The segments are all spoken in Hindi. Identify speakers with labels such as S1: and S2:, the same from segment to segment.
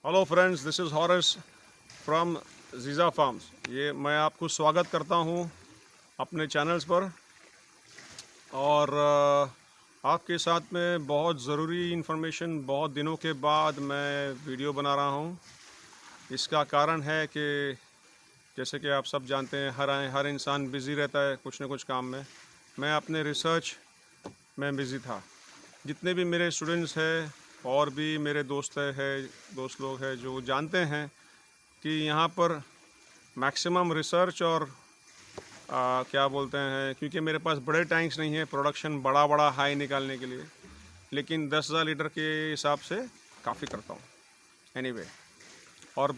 S1: Hello friends, this is Horace from जीज़ा फार्म्स। ये मैं आपको स्वागत करता हूँ अपने चैनल्स पर। और आपके साथ में बहुत ज़रूरी इन्फॉर्मेशन बहुत दिनों के बाद मैं वीडियो बना रहा हूँ। इसका कारण है कि जैसे कि आप सब जानते हैं, हर इंसान बिज़ी रहता है कुछ न कुछ काम में। मैं अपने रिसर्च में बिज़ी था। जितने भी मेरे स्टूडेंट्स हैं और भी मेरे दोस्त लोग हैं जो जानते हैं कि यहाँ पर मैक्सिमम रिसर्च और क्या बोलते हैं, क्योंकि मेरे पास बड़े टैंक्स नहीं है प्रोडक्शन बड़ा हाई निकालने के लिए, लेकिन 10,000 लीटर के हिसाब से काफ़ी करता हूँ एनीवे। और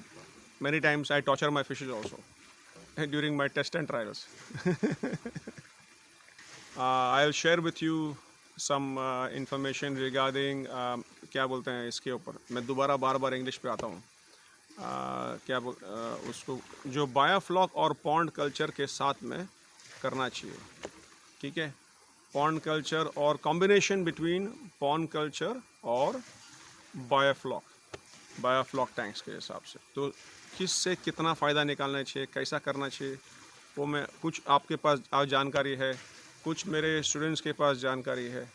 S1: many times I torture my fishes also during my test and trials. I will share with you some information regarding क्या बोलते हैं इसके ऊपर। मैं दोबारा बार इंग्लिश पे आता हूँ। उसको जो बायोफ्लॉक और पॉन्ड कल्चर के साथ में करना चाहिए, ठीक है। पॉन्ड कल्चर और कॉम्बिनेशन बिटवीन पॉन्ड कल्चर और बायोफ्लॉक टैंक्स के हिसाब से, तो किससे कितना फ़ायदा निकालना चाहिए, कैसा करना चाहिए, वो मैं कुछ आपके पास जानकारी है, कुछ मेरे स्टूडेंट्स के पास जानकारी है,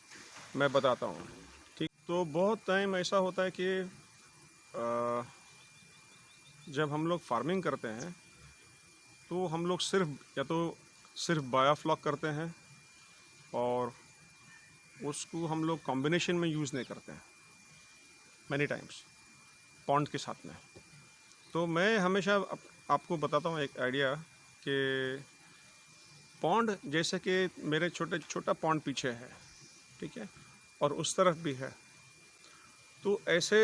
S1: मैं बताता हूँ। ठीक, तो बहुत टाइम ऐसा होता है कि जब हम लोग फार्मिंग करते हैं तो हम लोग सिर्फ बायोफ्लॉक करते हैं और उसको हम लोग कॉम्बिनेशन में यूज़ नहीं करते हैं मैनी टाइम्स पॉन्ड के साथ में। तो मैं हमेशा आपको बताता हूँ एक आइडिया कि पॉन्ड, जैसे कि मेरे छोटा पॉन्ड पीछे है, ठीक है, और उस तरफ भी है, तो ऐसे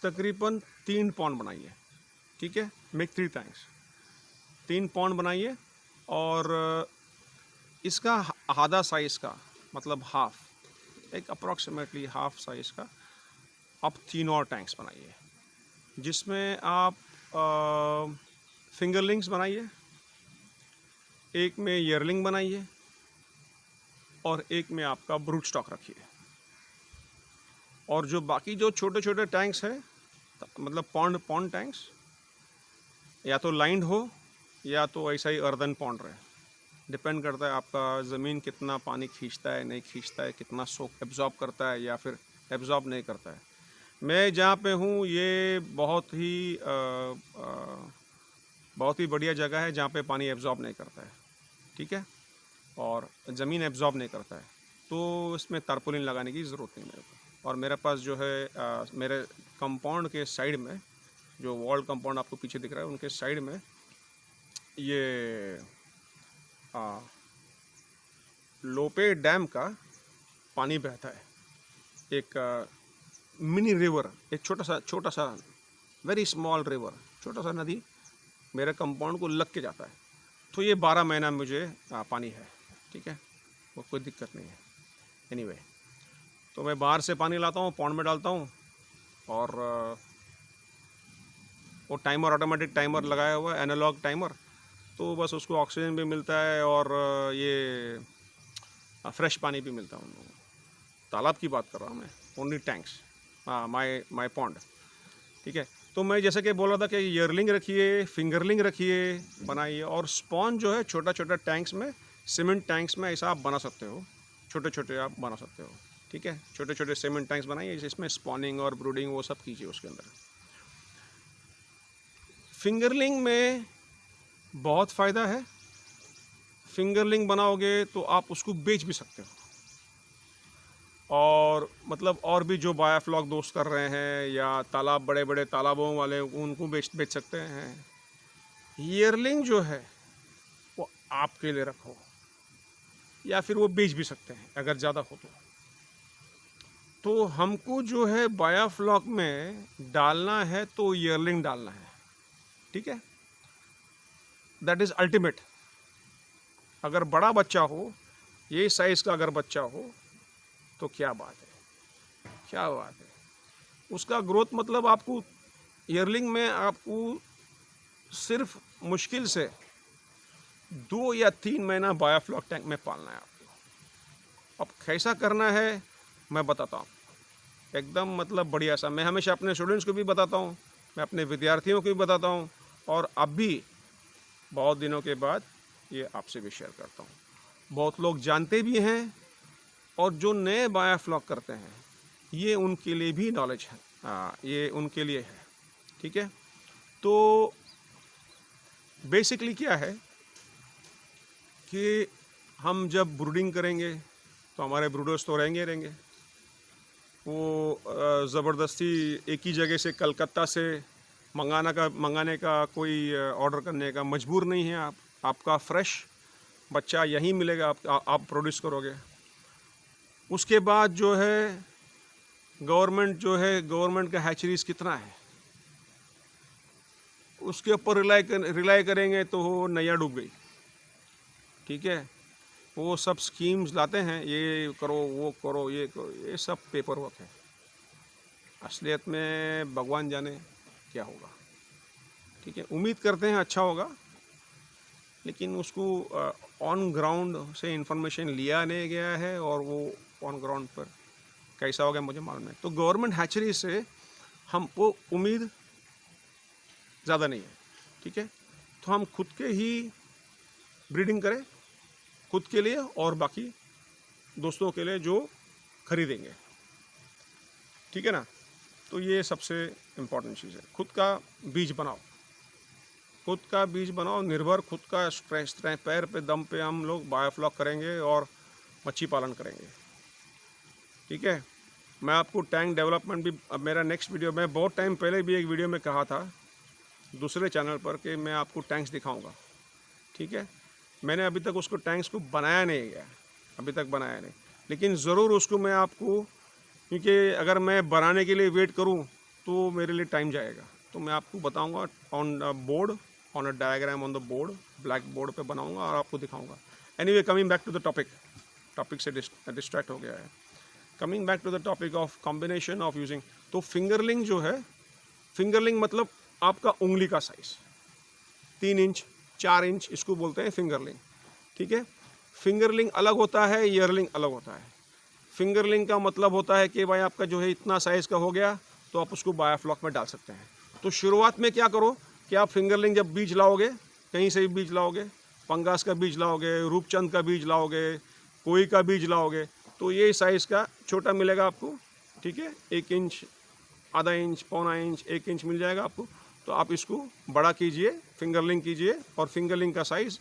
S1: तकरीबन 3 पॉन्ड बनाइए, ठीक है। मेक 3 टैंक्स, 3 पॉन्ड बनाइए और इसका आधा साइज़ का, मतलब हाफ, एक अप्रॉक्सीमेटली हाफ साइज़ का आप 3 और टैंक्स बनाइए, जिसमें आप फिंगरलिंग्स बनाइए, एक में ईयरलिंग बनाइए और एक में आपका ब्रूट स्टॉक रखिए। और जो बाकी जो छोटे टैंक्स हैं, मतलब पॉन्ड टैंक्स, या तो लाइंड हो या तो ऐसा ही अर्दन पॉन्ड रहे। डिपेंड करता है आपका ज़मीन कितना पानी खींचता है, नहीं खींचता है, कितना सोक एब्जॉर्ब करता है या फिर एब्जॉर्ब नहीं करता है। मैं जहाँ पे हूँ ये बहुत ही बढ़िया जगह है जहाँ पे पानी एब्जॉर्ब नहीं करता है, ठीक है, और ज़मीन एब्जॉर्ब नहीं करता है, तो इसमें तारपुलिन लगाने की ज़रूरत नहीं मेरे को। और मेरे पास जो है मेरे कंपाउंड के साइड में, जो वॉल कंपाउंड आपको पीछे दिख रहा है, उनके साइड में ये लोपे डैम का पानी बहता है। एक मिनी रिवर, एक छोटा सा वेरी स्मॉल रिवर, छोटा सा नदी मेरे कंपाउंड को लग के जाता है। तो ये 12 महीना मुझे पानी है, ठीक है, वो कोई दिक्कत नहीं है एनीवे। तो मैं बाहर से पानी लाता हूँ, पॉन्ड में डालता हूँ और वो टाइमर, ऑटोमेटिक टाइमर लगाया हुआ है, एनालॉग टाइमर, तो बस उसको ऑक्सीजन भी मिलता है और ये फ्रेश पानी भी मिलता है उन लोगों को। तालाब की बात कर रहा हूँ मैं, ओनली टैंक्स, माई पॉन्ड, ठीक है। तो मैं जैसे कि बोल रहा था कि ईयरलिंग रखिए, फिंगरलिंग रखिए, बनाइए। और स्पॉन जो है छोटा टैंक्स में, सीमेंट टैंक्स में ऐसा आप बना सकते हो, छोटे आप बना सकते हो, ठीक है। छोटे सीमेंट टैंक्स बनाइए जिसमें स्पॉनिंग और ब्रूडिंग वो सब कीजिए उसके अंदर। फिंगरलिंग में बहुत फ़ायदा है। फिंगरलिंग बनाओगे तो आप उसको बेच भी सकते हो, और मतलब और भी जो बायोफ्लॉक दोस्त कर रहे हैं या तालाब, बड़े तालाबों वाले, उनको बेच सकते हैं। ईयरलिंग जो है वो आपके लिए रखो, या फिर वो बेच भी सकते हैं अगर ज़्यादा हो तो हमको जो है बायोफ्लॉक में डालना है तो ईयरलिंग डालना है, ठीक है, दैट इज़ अल्टीमेट। अगर बड़ा बच्चा हो, ये साइज़ का अगर बच्चा हो, तो क्या बात है, उसका ग्रोथ, मतलब आपको ईयरलिंग में आपको सिर्फ मुश्किल से 2 या 3 महीना बायोफ्लॉक टैंक में पालना है आपको। अब कैसा करना है मैं बताता हूँ। एकदम मतलब बढ़िया सा। मैं हमेशा अपने स्टूडेंट्स को भी बताता हूँ, मैं अपने विद्यार्थियों को भी बताता हूँ, और अब भी बहुत दिनों के बाद ये आपसे भी शेयर करता हूँ। बहुत लोग जानते भी हैं, और जो नए बायोफ्लॉक करते हैं ये उनके लिए भी नॉलेज है, ये उनके लिए है। ठीक है, तो बेसिकली क्या है कि हम जब ब्रूडिंग करेंगे तो हमारे ब्रूडर्स तो रहेंगे। वो ज़बरदस्ती एक ही जगह से कलकत्ता से मंगाने का कोई ऑर्डर करने का मजबूर नहीं है आप। आपका फ्रेश बच्चा यहीं मिलेगा, आप प्रोड्यूस करोगे। उसके बाद जो है गवर्नमेंट का हैचरीज कितना है उसके ऊपर रिलाई करेंगे तो वो नैया डूब गई। ठीक है, वो सब स्कीम्स लाते हैं, ये करो वो करो ये करो, ये सब पेपर वर्क है। असलियत में भगवान जाने क्या होगा। ठीक है, उम्मीद करते हैं अच्छा होगा, लेकिन उसको ऑन ग्राउंड से इंफॉर्मेशन लिया नहीं गया है, और वो ऑन ग्राउंड पर कैसा होगा मुझे मालूम है। तो गवर्नमेंट हैचरी से हमको उम्मीद ज़्यादा नहीं है। ठीक है, तो हम खुद के ही ब्रीडिंग करें, खुद के लिए और बाकी दोस्तों के लिए जो खरीदेंगे। ठीक है ना, तो ये सबसे इम्पोर्टेंट चीज़ है। खुद का बीज बनाओ, खुद का बीज बनाओ, निर्भर खुद का स्ट्रेस पैर पे दम पे हम लोग बायोफ्लॉक करेंगे और मच्छी पालन करेंगे। ठीक है, मैं आपको टैंक डेवलपमेंट भी, अब मेरा नेक्स्ट वीडियो, मैं बहुत टाइम पहले भी एक वीडियो में कहा था दूसरे चैनल पर कि मैं आपको टैंक्स दिखाऊंगा। ठीक है, मैंने अभी तक उसको टैंक्स को बनाया नहीं गया, अभी तक बनाया नहीं, लेकिन ज़रूर उसको मैं आपको, क्योंकि अगर मैं बनाने के लिए वेट करूं तो मेरे लिए टाइम जाएगा, तो मैं आपको बताऊंगा on board, on a diagram on the board, black board पे बनाऊंगा और आपको दिखाऊंगा। Anyway, coming back to the topic से डिस्ट्रैक्ट हो गया है। Coming back to the topic of combination of using, तो फिंगरलिंग जो है, फिंगरलिंग मतलब आपका उंगली का साइज 3 इंच 4 इंच, इसको बोलते हैं फिंगरलिंग। ठीक है, फिंगरलिंग अलग होता है, ईयरलिंग अलग होता है। फिंगरलिंग का मतलब होता है कि भाई आपका जो है इतना साइज़ का हो गया तो आप उसको बायोफ्लॉक में डाल सकते हैं। तो शुरुआत में क्या करो कि आप फिंगरलिंग जब बीज लाओगे, कहीं से भी बीज लाओगे, पंगास का बीज लाओगे, रूपचंद का बीज लाओगे, कोई का बीज लाओगे, तो ये साइज़ का छोटा मिलेगा आपको। ठीक है, 1 इंच, आधा इंच, पौना इंच, 1 इंच मिल जाएगा आपको। तो आप इसको बड़ा कीजिए, फिंगरलिंग कीजिए, और फिंगरलिंग का साइज़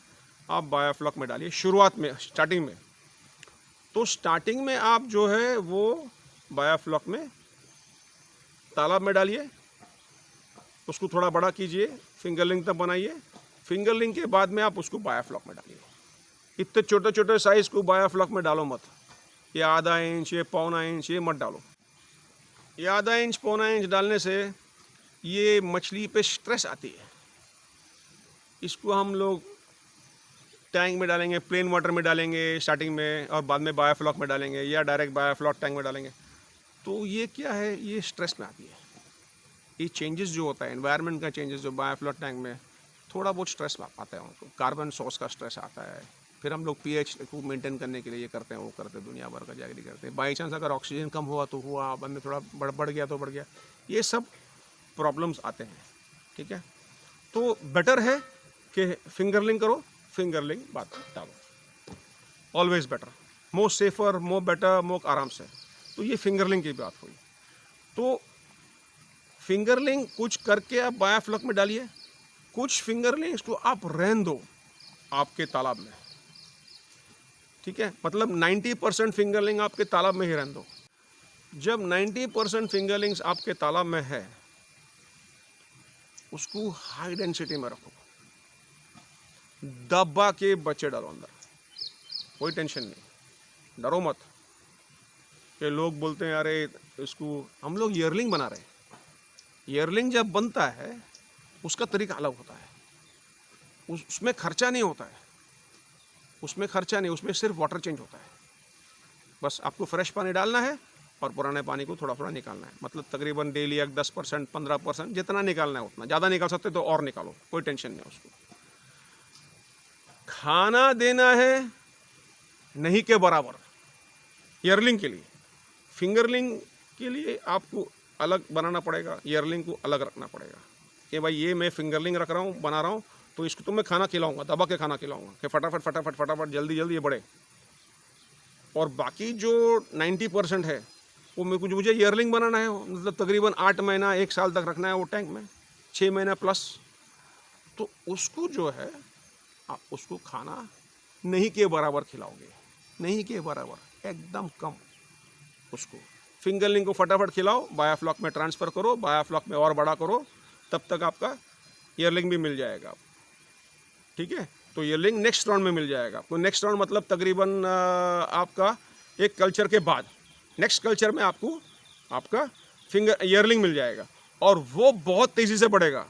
S1: आप बायोफ्लॉक में डालिए शुरुआत में, स्टार्टिंग में। तो स्टार्टिंग में आप जो है वो बायोफ्लॉक में, तालाब में डालिए, उसको थोड़ा बड़ा कीजिए, फिंगरलिंग तक बनाइए। फिंगरलिंग के बाद में आप उसको बायोफ्लॉक में डालिए। इतने छोटे छोटे साइज़ को बायोफ्लॉक में डालो मत, ये आधा इंच, ये पौना इंच, ये मत डालो। ये आधा इंच पौना इंच डालने से ये मछली पे स्ट्रेस आती है। इसको हम लोग टैंक में डालेंगे, प्लेन वाटर में डालेंगे स्टार्टिंग में, और बाद में बायोफ्लॉक में डालेंगे, या डायरेक्ट बायोफ्लॉक टैंक में डालेंगे, तो ये क्या है, ये स्ट्रेस में आती है। ये चेंजेस जो होता है, एनवायरनमेंट का चेंजेस जो बायोफ्लॉक टैंक में, थोड़ा बहुत स्ट्रेस आता है उनको, कार्बन सोर्स का स्ट्रेस आता है। फिर हम लोग पीएच को मेंटेन करने के लिए ये करते हैं, वो करते हैं, दुनिया भर का जागरी करते हैं। बाई चांस अगर ऑक्सीजन कम हुआ तो हुआ, बाद में थोड़ा बढ़ गया तो बढ़ गया, ये सब प्रॉब्लम्स आते हैं। ठीक है, तो बेटर है कि फिंगरलिंग करो, फिंगरलिंग बात डालो, always better, more safer, more better, more आराम से। तो ये फिंगरलिंग की बात हुई। तो फिंगरलिंग कुछ करके आप बायोफ्लॉक में डालिए, कुछ फिंगरलिंग्स को आप रहने दो आपके तालाब में। ठीक है, मतलब 90% फिंगरलिंग आपके तालाब में ही रहने दो। जब 90% फिंगरलिंग्स आपके तालाब में है, उसको हाई डेंसिटी में रखो, दबा के बच्चे डालो अंदर, कोई टेंशन नहीं, डरो मत। कि लोग बोलते हैं अरे इसको हम लोग ईयरलिंग बना रहे हैं। ईयरलिंग जब बनता है उसका तरीका अलग होता है, उसमें खर्चा नहीं होता है, उसमें खर्चा नहीं, उसमें सिर्फ वाटर चेंज होता है। बस आपको फ्रेश पानी डालना है और पुराने पानी को थोड़ा थोड़ा निकालना है। मतलब तकरीबन डेली 10% 15% जितना निकालना है उतना, ज़्यादा निकाल सकते तो और निकालो, कोई टेंशन नहीं। उसको खाना देना है नहीं के बराबर ईयरलिंग के लिए। फिंगरलिंग के लिए आपको अलग बनाना पड़ेगा, ईयरलिंग को अलग रखना पड़ेगा कि भाई ये मैं फिंगरलिंग रख रहा हूँ, बना रहा हूँ, तो इसको तो मैं खाना खिलाऊंगा, दबा के खाना खिलाऊंगा कि फटाफट फटाफट फटाफट जल्दी जल्दी ये बढ़े। और बाकी जो 90% है वो मुझे ईयरलिंग बनाना है, मतलब तकरीबन 8 महीना 1 साल तक रखना है वो टैंक में, 6 महीना प्लस। तो उसको जो है आप उसको खाना नहीं के बराबर खिलाओगे, नहीं के बराबर, एकदम कम। उसको फिंगरलिंग को फटाफट खिलाओ, बायोफ्लॉक में ट्रांसफ़र करो, बायोफ्लॉक में और बड़ा करो, तब तक आपका ईयरलिंग भी मिल जाएगा। ठीक है, तो ईयरलिंग नेक्स्ट राउंड में मिल जाएगा आपको। नेक्स्ट राउंड मतलब तकरीबन आपका एक कल्चर के बाद नेक्स्ट कल्चर में आपको आपका ईयरलिंग मिल जाएगा, और वो बहुत तेज़ी से बढ़ेगा,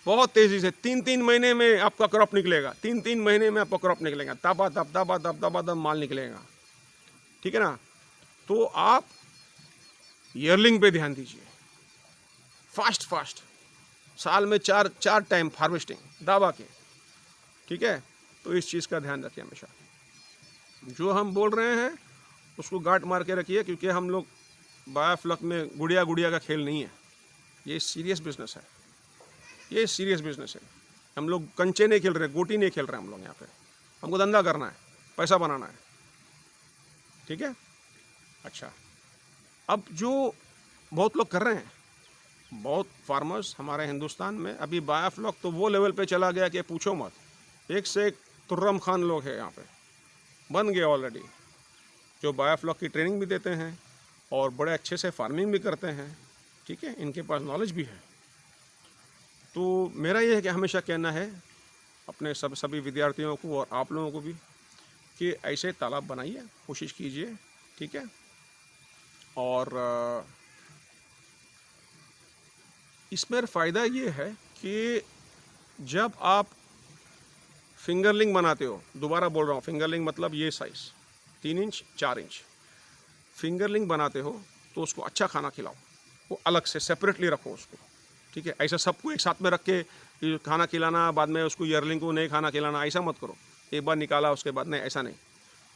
S1: बहुत तेज़ी से। 3-3 महीने में आपका क्रॉप निकलेगा, 3-3 महीने में आपका क्रॉप निकलेगा, दबा दब दबा दब दबा दब माल निकलेगा। ठीक है ना। तो आप ईयरलिंग पे ध्यान दीजिए, फास्ट फास्ट, साल में 4 टाइम हार्वेस्टिंग दबा के। ठीक है, तो इस चीज़ का ध्यान रखिए हमेशा। जो हम बोल रहे हैं उसको गांठ मार के रखिए, क्योंकि हम लोग बायोफ्लॉक में गुड़िया गुड़िया का खेल नहीं है, ये सीरियस बिजनेस है, ये सीरियस बिजनेस है। हम लोग कंचे नहीं खेल रहे, गोटी नहीं खेल रहे हम लोग यहाँ पे। हमको धंधा करना है, पैसा बनाना है। ठीक है। अच्छा, अब जो बहुत लोग कर रहे हैं, बहुत फार्मर्स हमारे हिंदुस्तान में, अभी बायोफ्लॉक तो वो लेवल पे चला गया कि पूछो मत। एक से एक तुर्रम खान लोग हैं यहाँ पे, बन गए ऑलरेडी, जो बायोफ्लॉक की ट्रेनिंग भी देते हैं और बड़े अच्छे से फार्मिंग भी करते हैं। ठीक है, इनके पास नॉलेज भी है। तो मेरा ये है कि हमेशा कहना है अपने सभी विद्यार्थियों को और आप लोगों को भी कि ऐसे तालाब बनाइए, कोशिश कीजिए। ठीक है, और इसमें फ़ायदा ये है कि जब आप फिंगरलिंग बनाते हो, दोबारा बोल रहा हूँ, फिंगरलिंग मतलब ये साइज़ 3 इंच 4 इंच फिंगरलिंग बनाते हो, तो उसको अच्छा खाना खिलाओ, वो अलग से सेपरेटली रखो उसको। ठीक है, ऐसा सबको एक साथ में रख के खाना खिलाना, बाद में उसको ईयरलिंग को नहीं खाना खिलाना, ऐसा मत करो। एक बार निकाला उसके बाद नहीं, ऐसा नहीं।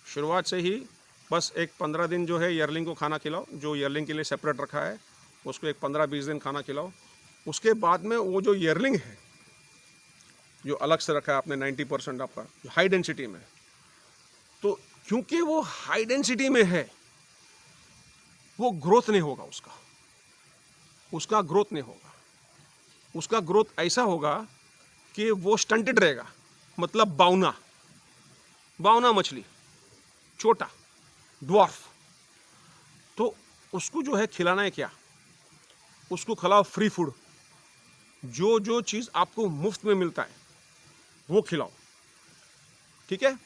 S1: शुरुआत से ही बस एक 15 दिन जो है ईयरलिंग को खाना खिलाओ, जो ईयरलिंग के लिए सेपरेट रखा है उसको एक 15-20 दिन खाना खिलाओ। उसके बाद में वो जो ईयरलिंग है जो अलग से रखा है आपने 90% आपका हाई डेंसिटी में, तो क्योंकि वो हाई डेंसिटी में है, वो ग्रोथ नहीं होगा, उसका ग्रोथ नहीं होगा। उसका ग्रोथ ऐसा होगा कि वो स्टंटेड रहेगा, मतलब बावना मछली, छोटा ड्वार्फ। तो उसको जो है खिलाना है क्या, उसको खिलाओ फ्री फूड, जो चीज़ आपको मुफ्त में मिलता है वो खिलाओ। ठीक है,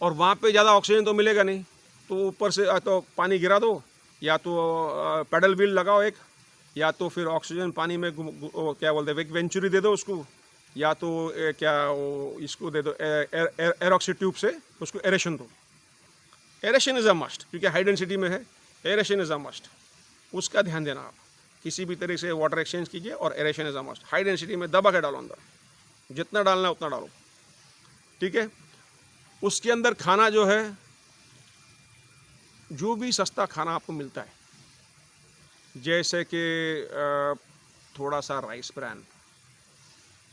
S1: और वहाँ पे ज़्यादा ऑक्सीजन तो मिलेगा नहीं, तो ऊपर से तो पानी गिरा दो, या तो पैडल व्हील लगाओ एक, या तो फिर ऑक्सीजन पानी में क्या बोलते हैं वेंचुरी दे दो उसको, या तो इसको दे दो एरोक्सी ट्यूब से उसको एरेशन दो। एरेशन इज़ अ मस्ट, क्योंकि हाई डेंसिटी में है, एरेशन इज़ अ मस्ट। उसका ध्यान देना, आप किसी भी तरह से वाटर एक्सचेंज कीजिए, और aeration is a must. High density में दबा के डालो अंदर, जितना डालना है उतना डालो। ठीक है, उसके अंदर खाना जो है, जो भी सस्ता खाना आपको मिलता है, जैसे कि थोड़ा सा राइस ब्रैन,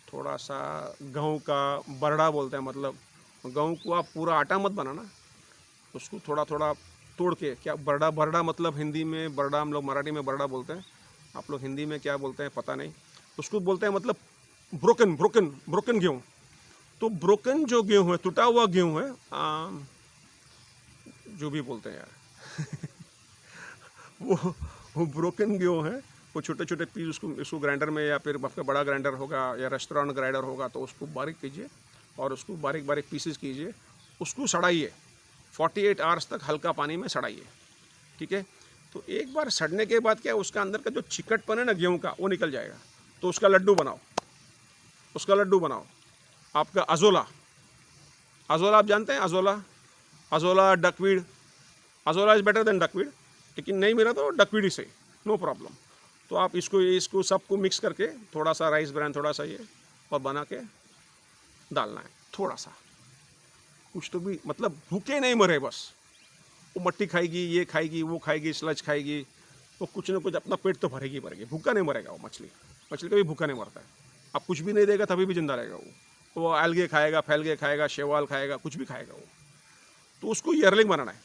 S1: थोड़ा सा गेहूँ का बरड़ा बोलते हैं, मतलब गेहूँ को आप पूरा आटा मत बनाना, उसको थोड़ा थोड़ा तोड़ के, क्या बरड़ा मतलब हिंदी में बरड़ा, हम लोग मराठी में बरड़ा बोलते हैं, आप लोग हिंदी में क्या बोलते हैं पता नहीं, उसको बोलते हैं मतलब ब्रोकन गेहूँ। तो ब्रोकन जो गेहूँ है, टूटा हुआ गेहूँ है, जो भी बोलते हैं यार वो ब्रोकन गेहूँ है, वो छोटे छोटे पीस, उसको ग्राइंडर में, या फिर आपका बड़ा ग्राइंडर होगा या रेस्टोरेंट ग्राइंडर होगा, तो उसको बारीक कीजिए और उसको बारीक बारीक पीसेस कीजिए, उसको सड़ाइए 48 आवर्स तक हल्का पानी में सड़ाइए। ठीक है, तो एक बार सड़ने के बाद क्या है, उसका अंदर का जो चिकटपन है ना गेहूँ का, वो निकल जाएगा। तो उसका लड्डू बनाओ। आपका अजोला आप जानते हैं, azolla duckweed, azolla is better than duckweed, लेकिन नहीं मिला तो डकवीड ही सही, नो प्रॉब्लम। तो आप इसको सबको मिक्स करके, थोड़ा सा राइस ब्रान, थोड़ा सा ये, और बना के डालना है थोड़ा सा, कुछ तो भी, मतलब भूखे नहीं मरे, बस वो मट्टी खाएगी, ये खाएगी, वो खाएगी, स्लज खाएगी, वो कुछ ना कुछ अपना पेट तो भरेगी भरेगी, भूखा नहीं मरेगा वो मछली। मछली कभी भूखा नहीं मरता है। आप कुछ भी नहीं देगा तभी भी जिंदा रहेगा वो algae खाएगा, फैलगे खाएगा, शैवाल खाएगा, कुछ भी खाएगा वो। तो उसको ईयरलिंग बनाना है,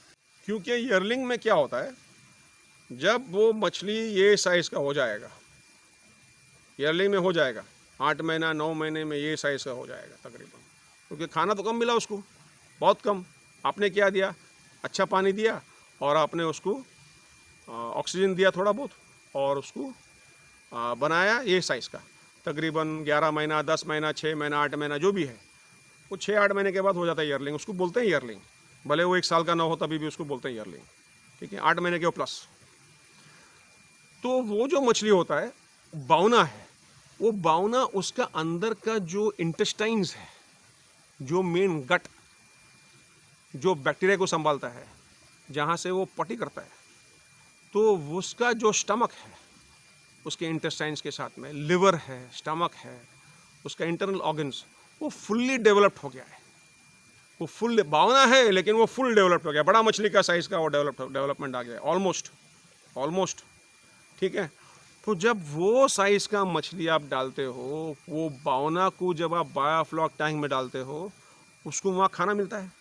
S1: क्योंकि ईयरलिंग में क्या होता है, जब वो मछली ये साइज़ का हो जाएगा, ईयरलिंग में हो जाएगा 8 महीना 9 महीने में ये साइज़ का हो जाएगा तकरीबन, क्योंकि खाना तो कम मिला उसको, बहुत कम। आपने क्या दिया, अच्छा पानी दिया और आपने उसको ऑक्सीजन दिया थोड़ा बहुत और उसको बनाया ये साइज़ का। तकरीबन 11 महीना 10 महीना 6 महीना 8 महीना जो भी है, वो 6-8 महीने के बाद हो जाता है ईयरलिंग। उसको बोलते हैं ईयरलिंग, भले वो 1 साल का ना हो तभी भी उसको बोलते हैं ईयरलिंग, ठीक है, 8 महीने के प्लस। तो वो जो मछली होता है बाउना है, वो बाउना उसका अंदर का जो इंटेस्टाइन्स है, जो मेन गट जो बैक्टीरिया को संभालता है, जहाँ से वो पटी करता है, तो उसका जो स्टमक है, उसके इंटेस्टाइन्स के साथ में लिवर है, स्टमक है, उसका इंटरनल ऑर्गन्स, वो फुल्ली डेवलप्ड हो गया है। वो फुल बावना है लेकिन वो फुल डेवलप्ड हो गया, बड़ा मछली का साइज़ का वो डेवलपमेंट आ गया ऑलमोस्ट, ठीक है। तो जब वो साइज़ का मछली आप डालते हो, वो बावना को जब आप बायोफ्लॉक टैंक में डालते हो, उसको वहाँ खाना मिलता है।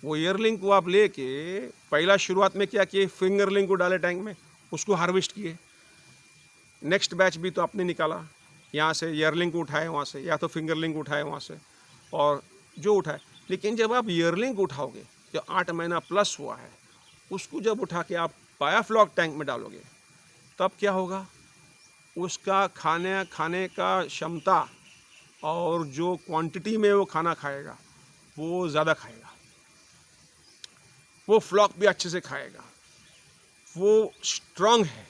S1: वो ईयरलिंग को आप लेके पहला शुरुआत में क्या किए, फिंगरलिंग को डाले टैंक में, उसको हार्वेस्ट किए। नेक्स्ट बैच भी तो आपने निकाला, यहाँ से ईयरलिंग को उठाए वहाँ से, या तो फिंगरलिंग को उठाए वहाँ से, और जो उठाए। लेकिन जब आप ईयरलिंग को उठाओगे, जो 8 महीना प्लस हुआ है, उसको जब उठा के आप बायोफ्लॉक टैंक में डालोगे, तब क्या होगा, उसका खाने का क्षमता और जो क्वांटिटी में वो खाना खाएगा वो ज़्यादा खाएगा, वो फ्लॉक भी अच्छे से खाएगा, वो स्ट्रांग है।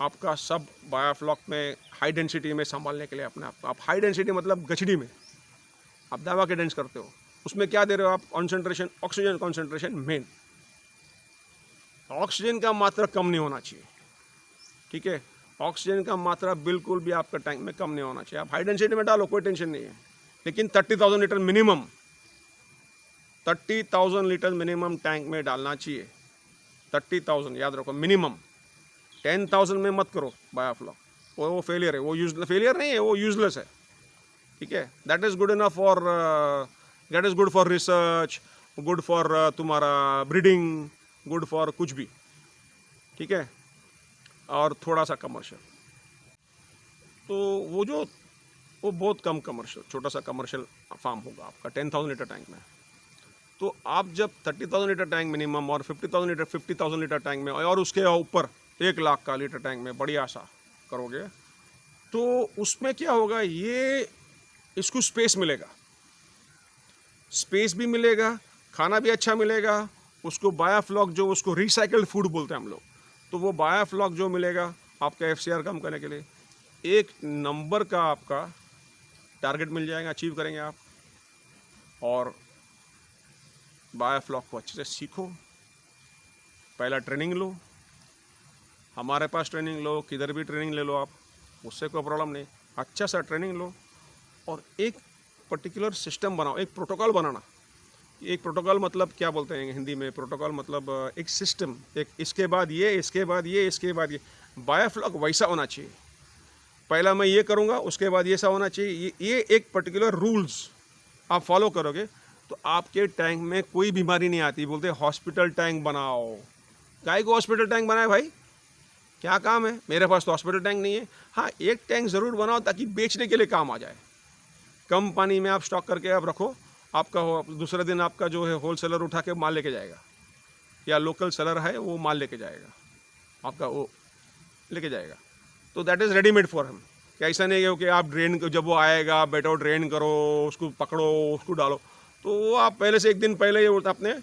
S1: आपका सब बायोफ्लॉक में हाई डेंसिटी में संभालने के लिए अपने आप हाई डेंसिटी मतलब गचड़ी में आप दवा के डेंस करते हो, उसमें क्या दे रहे हो आप, concentration, oxygen concentration main. Oxygen का मात्रा कम नहीं होना चाहिए, ठीक है, ऑक्सीजन का मात्रा बिल्कुल भी आपका टैंक में कम नहीं होना चाहिए। आप हाई डेंसिटी में डालो, कोई टेंशन नहीं है, लेकिन 30,000 litre minimum, 30,000 litre minimum tank में डालना चाहिए। 30,000 याद रखो मिनिमम, 10,000 में मत करो बायोफ्लॉक, वो फेलियर है, वो फेलियर नहीं है, वो यूजलेस है, ठीक है। That is good enough for, that is good for research, good for तुम्हारा ब्रीडिंग, गुड फॉर कुछ भी, ठीक है, और थोड़ा सा कमर्शियल। तो वो बहुत कम कमर्शियल, छोटा सा कमर्शियल फार्म होगा आपका 10,000 लीटर टैंक में। तो आप जब 30,000 लीटर टैंक मिनिमम और 50,000 लीटर टैंक में और उसके ऊपर 1 लाख का लीटर टैंक में बड़ी आशा करोगे, तो उसमें क्या होगा, ये इसको स्पेस मिलेगा, स्पेस भी मिलेगा, खाना भी अच्छा मिलेगा उसको। बायोफ्लॉक जो उसको रिसाइकल्ड फूड बोलते हैं हम लोग, तो वो बायोफ्लॉक जो मिलेगा आपका FCR कम करने के लिए, 1 नंबर का आपका टारगेट मिल जाएगा, अचीव करेंगे आप। और बायोफ्लॉक को अच्छे से सीखो, पहला ट्रेनिंग लो, हमारे पास ट्रेनिंग लो, किधर भी ट्रेनिंग ले लो आप, उससे कोई प्रॉब्लम नहीं, अच्छा सा ट्रेनिंग लो और एक पर्टिकुलर सिस्टम बनाओ, एक प्रोटोकॉल बनाना। एक प्रोटोकॉल मतलब क्या बोलते हैं हिंदी में, प्रोटोकॉल मतलब एक सिस्टम, एक इसके बाद ये, इसके बाद ये, इसके बाद ये। बायोफ्लॉक वैसा होना चाहिए, पहला मैं ये करूँगा उसके बाद ये सा होना चाहिए, ये एक पर्टिकुलर रूल्स आप फॉलो करोगे तो आपके टैंक में कोई बीमारी नहीं आती। बोलते हॉस्पिटल टैंक बनाओ, गाय को हॉस्पिटल टैंक बनाए भाई, क्या काम है, मेरे पास तो हॉस्पिटल टैंक नहीं है। हाँ, एक टैंक ज़रूर बनाओ ताकि बेचने के लिए काम आ जाए, कम पानी में आप स्टॉक करके आप रखो, आपका दूसरे दिन आपका जो है होलसेलर उठा के माल लेके जाएगा, या लोकल सेलर है वो माल लेके जाएगा, आपका वो लेके जाएगा। तो that is readymade for him. कि ऐसा नहीं है कि आप ड्रेन, जब वो आएगा बैठो ड्रेन करो, उसको पकड़ो, उसको डालो, तो वो आप पहले से 1 दिन पहले ही आपने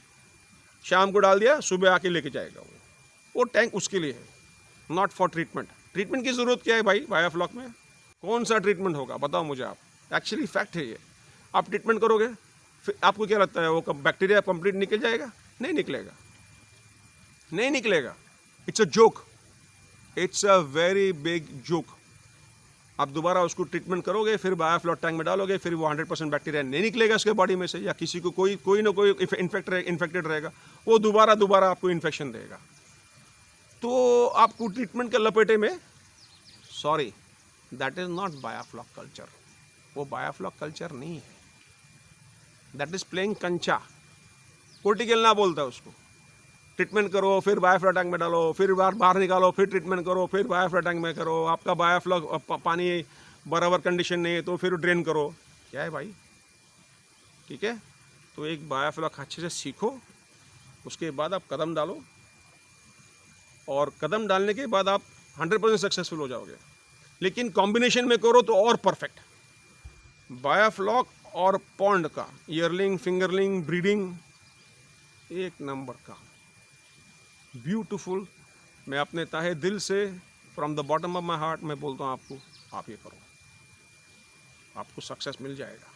S1: शाम को डाल दिया, सुबह आके लेके जाएगा वो टैंक उसके लिए है, नॉट फॉर ट्रीटमेंट। ट्रीटमेंट की ज़रूरत क्या है भाई, बायोफ्लॉक में कौन सा ट्रीटमेंट होगा बताओ मुझे आप, एक्चुअली फैक्ट है ये। आप ट्रीटमेंट करोगे फिर आपको क्या लगता है वो बैक्टीरिया कंप्लीट निकल जाएगा? नहीं निकलेगा, नहीं निकलेगा। It's a joke, it's a very big joke. आप दोबारा उसको ट्रीटमेंट करोगे, फिर बायोफ्लॉक टैंक में डालोगे, फिर वो 100% बैक्टीरिया नहीं निकलेगा उसके बॉडी में से, या किसी को कोई ना कोई इन्फेक्टेड रहेगा, वो दोबारा आपको इन्फेक्शन देगा। तो आपको ट्रीटमेंट के लपेटे में, sorry, that is not biofloc culture. वो बायोफ्लॉक कल्चर नहीं है, दैट इज़ प्लेइंग कंचा। कोर्टिकल बोलता है उसको। ट्रीटमेंट करो, फिर बायोफ्लॉक टैंक में डालो, फिर बाहर निकालो, फिर ट्रीटमेंट करो, फिर बायोफ्लॉक टैंक में करो। आपका बायोफ्लॉक पानी बराबर कंडीशन नहीं है तो फिर ड्रेन करो। क्या है भाई? ठीक है, तो एक बायोफ्लॉक अच्छे से सीखो, उसके बाद आप कदम डालो, और कदम डालने के बाद आप 100% सक्सेसफुल हो जाओगे। लेकिन कॉम्बिनेशन में करो तो और परफेक्ट। बायोफ्लॉक और पॉन्ड का ईयरलिंग, फिंगरलिंग, ब्रीडिंग, एक नंबर का, ब्यूटीफुल। मैं अपने ताहे दिल से, from the bottom of my heart, मैं बोलता हूँ आपको, आप ये करो, आपको सक्सेस मिल जाएगा।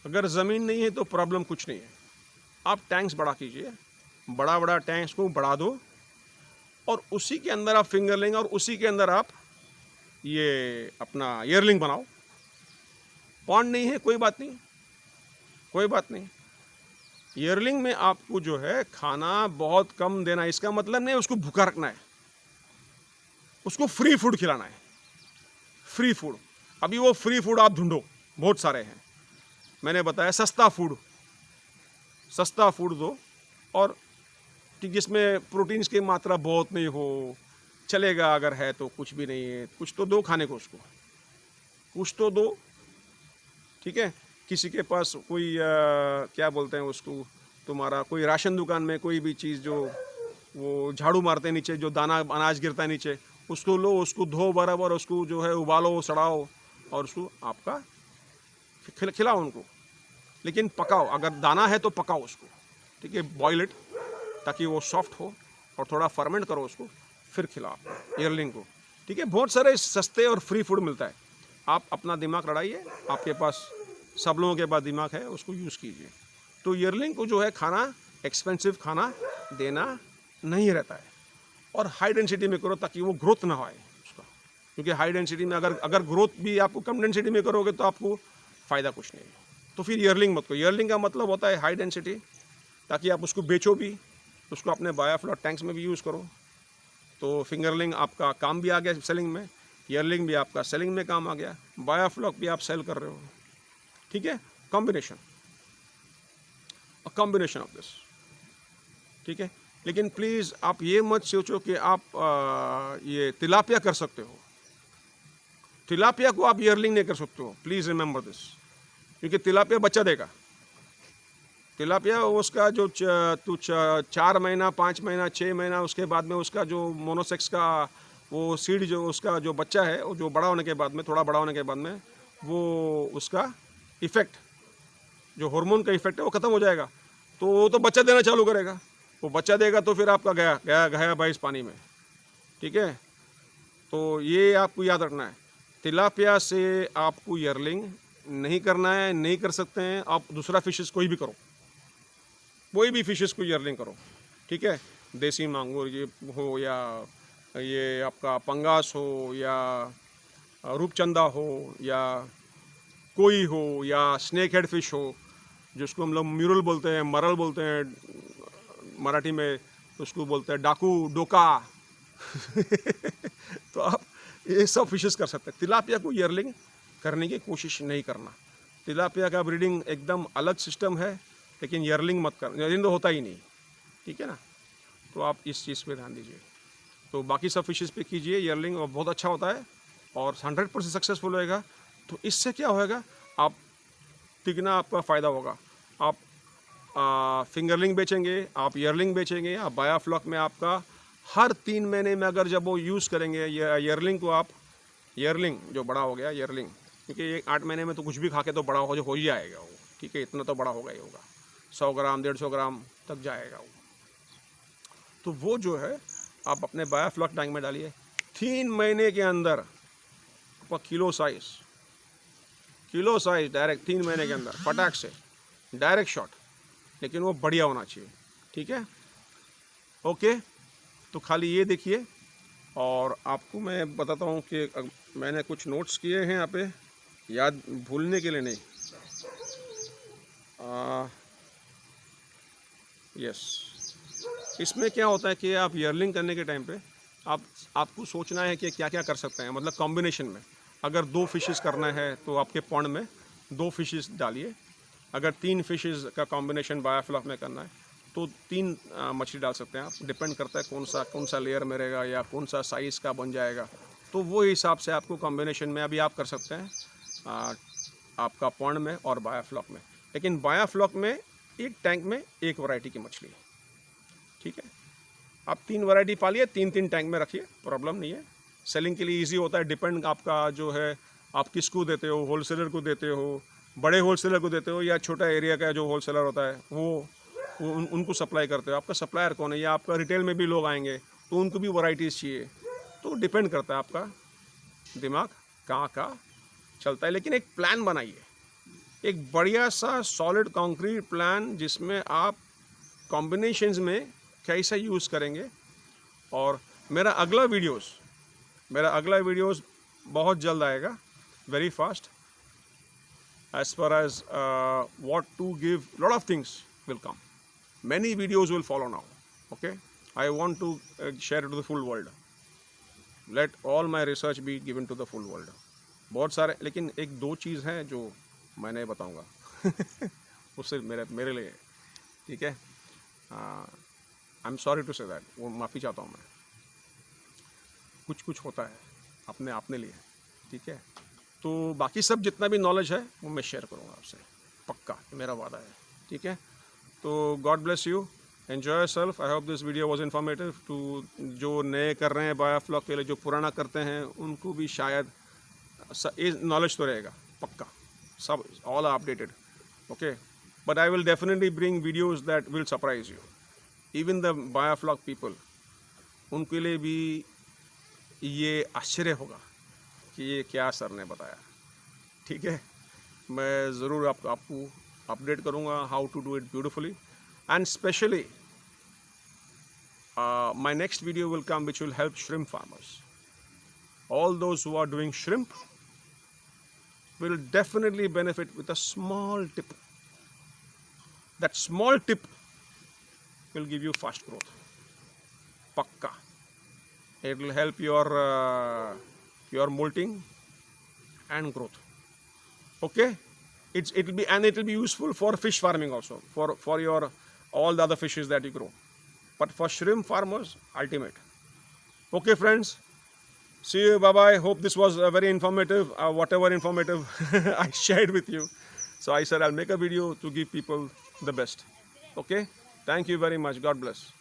S1: अगर ज़मीन नहीं है तो प्रॉब्लम कुछ नहीं है। आप टैंक्स बड़ा कीजिए, बड़ा बड़ा टैंक्स को बढ़ा दो, और उसी के अंदर आप फिंगरलिंग, और उसी के अंदर आप ये अपना ईयरलिंग बनाओ। पॉन्ड नहीं है, कोई बात नहीं, कोई बात नहीं। ईयरलिंग में आपको जो है खाना बहुत कम देना है। इसका मतलब नहीं है उसको भूखा रखना है, उसको फ्री फूड खिलाना है, फ्री फूड। अभी वो फ्री फूड आप ढूंढो, बहुत सारे हैं। मैंने बताया सस्ता फूड दो, और कि जिसमें प्रोटीन्स की मात्रा बहुत नहीं हो, चलेगा। अगर है तो कुछ भी नहीं है, कुछ तो दो खाने को, उसको कुछ तो दो। ठीक है, किसी के पास कोई क्या बोलते हैं उसको, तुम्हारा कोई राशन दुकान में कोई भी चीज़ जो वो झाड़ू मारते हैं नीचे, जो दाना अनाज गिरता है नीचे, उसको लो, उसको धो बराबर, उसको जो है उबालो, सड़ाओ, और उसको आपका खिलाओ उनको। लेकिन पकाओ, अगर दाना है तो पकाओ उसको, ठीक है, बॉयल इट, ताकि वो सॉफ्ट हो, और थोड़ा फर्मेंट करो उसको, फिर खिलाओ ईयरलिंग को। ठीक है, बहुत सारे सस्ते और फ्री फूड मिलता है। आप अपना दिमाग लड़ाइए, आपके पास सब लोगों के पास दिमाग है, उसको यूज़ कीजिए। तो ईयरलिंग को जो है खाना, एक्सपेंसिव खाना देना नहीं रहता है, और हाई डेंसिटी में करो ताकि वो ग्रोथ ना होए उसका। क्योंकि हाई डेंसिटी में अगर ग्रोथ भी आपको कम डेंसिटी में करोगे तो आपको फ़ायदा कुछ नहीं है। तो फिर ईयरलिंग मत करो। ईयरलिंग का मतलब होता है हाई डेंसिटी, ताकि आप उसको बेचो भी, उसको अपने बायोफ्लॉक टैंक्स में भी यूज़ करो। तो फिंगरलिंग आपका काम भी आ गया सेलिंग में, ईयरलिंग भी आपका सेलिंग में काम आ गया, बायोफ्लॉक भी आप सेल कर रहे हो। ठीक है, कॉम्बिनेशन ऑफ दिस। ठीक है, लेकिन प्लीज़ आप ये मत सोचो कि आप ये तिलापिया कर सकते हो। तिलापिया को आप ईयरलिंग नहीं कर सकते हो, प्लीज़ रिमेंबर दिस। क्योंकि तिलापिया बच्चा देगा। तिलापिया उसका जो 4 महीना, 5 महीना, 6 महीना, उसके बाद में उसका जो मोनोसेक्स का वो सीड, जो उसका जो बच्चा है, वो जो बड़ा होने के बाद में, थोड़ा बड़ा होने के बाद में, वो उसका इफ़ेक्ट, जो हार्मोन का इफ़ेक्ट है, वो ख़त्म हो जाएगा। तो वो तो बच्चा देना चालू करेगा। वो बच्चा देगा तो फिर आपका गया भाई इस पानी में। ठीक है, तो ये आपको याद रखना है। तिलापिया से आपको ईयरलिंग नहीं करना है, नहीं कर सकते हैं। आप दूसरा फिशेस कोई भी करो, कोई भी फिशेस को ईयरलिंग करो। ठीक है, देसी मांगुर ये हो, या ये आपका पंगास हो, या रूपचंदा हो, या कोई हो, या स्नेक हेड फिश हो, जिसको हम लोग म्यूरल बोलते हैं, मरल बोलते हैं मराठी में, उसको बोलते हैं डाकू, डोका। तो आप ये सब फिशेस कर सकते हैं। तिलापिया को ईयरलिंग करने की कोशिश नहीं करना। तिलापिया का ब्रीडिंग एकदम अलग सिस्टम है, लेकिन ईयरलिंग मत करना, ईयरलिंग तो होता ही नहीं। ठीक है ना, तो आप इस चीज़ पे ध्यान दीजिए। तो बाकी सब फिशेस पे कीजिए ईयरलिंग, और बहुत अच्छा होता है, और 100% सक्सेसफुल होएगा। तो इससे क्या होएगा, आप तिगना आपका फ़ायदा होगा। आप फिंगरलिंग बेचेंगे, आप ईयरलिंग बेचेंगे, आप बायोफ्लॉक में आपका हर 3 महीने में अगर जब वो यूज़ करेंगे ईयरलिंग को, आप ईयरलिंग जो बड़ा हो गया ईयरलिंग, क्योंकि ये 8 महीने में तो कुछ भी खा के तो बड़ा हो ही जाएगा वो। ठीक है, इतना तो बड़ा होगा ही होगा, 100 ग्राम 150 ग्राम तक जाएगा वो। तो वो जो है आप अपने बायोफ्लॉक टैंक में डालिए, 3 महीने के अंदर आपका किलो साइज डायरेक्ट 3 महीने के अंदर फटाक से डायरेक्ट शॉट। लेकिन वो बढ़िया होना चाहिए। ठीक है, ओके। तो खाली ये देखिए, और आपको मैं बताता हूँ कि मैंने कुछ नोट्स किए हैं यहाँ पे, याद भूलने के लिए नहीं। यस, इसमें क्या होता है कि आप ईयरलिंग करने के टाइम पे आपको सोचना है कि क्या क्या कर सकते हैं, मतलब कॉम्बिनेशन में। अगर 2 फिशेस करना है तो आपके पॉन्ड में 2 फिशेस डालिए। अगर 3 फिशेस का कॉम्बिनेशन बायोफ्लॉक में करना है तो 3 मछली डाल सकते हैं आप। डिपेंड करता है कौन सा लेयर में रहेगा या कौन सा साइज़ का बन जाएगा, तो वो हिसाब से आपको कॉम्बिनेशन में अभी आप कर सकते हैं आपका पॉन्ड में और बायोफ्लॉक में। लेकिन बायोफ्लॉक में एक टैंक में एक वैरायटी की मछली, ठीक है। आप 3 वैरायटी पालिए, 3 टैंक में रखिए, प्रॉब्लम नहीं है। सेलिंग के लिए इजी होता है। डिपेंड आपका जो है, आप किसको देते हो, होलसेलर को देते हो, बड़े होलसेलर को देते हो, या छोटा एरिया का जो होलसेलर होता है वो उनको सप्लाई करते हो। आपका सप्लायर कौन है, या आपका रिटेल में भी लोग आएंगे तो उनको भी वैराइटीज़ चाहिए, तो डिपेंड करता है आपका दिमाग कहाँ चलता है। लेकिन एक प्लान बनाइए, एक बढ़िया सा सॉलिड कंक्रीट प्लान, जिसमें आप कॉम्बिनेशंस में कैसा यूज़ करेंगे। और मेरा अगला वीडियोस बहुत जल्द आएगा, very fast, as far as what to give. Lot of things will come, many videos will follow now, okay. I want to share it to the full world, let all my research be given to the full world. बहुत सारे, लेकिन एक दो चीज़ हैं जो मैं नहीं बताऊंगा उससे मेरे लिए, ठीक है। I am sorry to say that, वो माफ़ी चाहता हूँ मैं। कुछ होता है अपने लिए, ठीक है। तो बाकी सब जितना भी नॉलेज है वो मैं शेयर करूँगा आपसे, पक्का, मेरा वादा है, ठीक है। तो God bless you, enjoy yourself. I hope this video was informative to जो नए कर रहे हैं बायोफ्लॉक के लिए, जो पुराना करते हैं उनको भी शायद नॉलेज तो रहेगा पक्का, सब all are updated, okay. But I will definitely bring videos that will surprise you, even the biofloc people, उनके लिए भी ये आश्चर्य होगा कि ये क्या सर ने बताया, ठीक है। मैं ज़रूर आपको अपडेट करूँगा how to do it beautifully, and specially my next video will come which will help shrimp farmers. All those who are doing shrimp will definitely benefit with a small tip. That small tip will give you fast growth, pakka. It will help your molting and growth, okay. It will be useful for fish farming also, for your all the other fishes that you grow, but for shrimp farmers, ultimate. Okay friends, see you, bye bye. Hope this was very informative, whatever informative I shared with you. So I said I'll make a video to give people the best, okay. Thank you very much. God bless.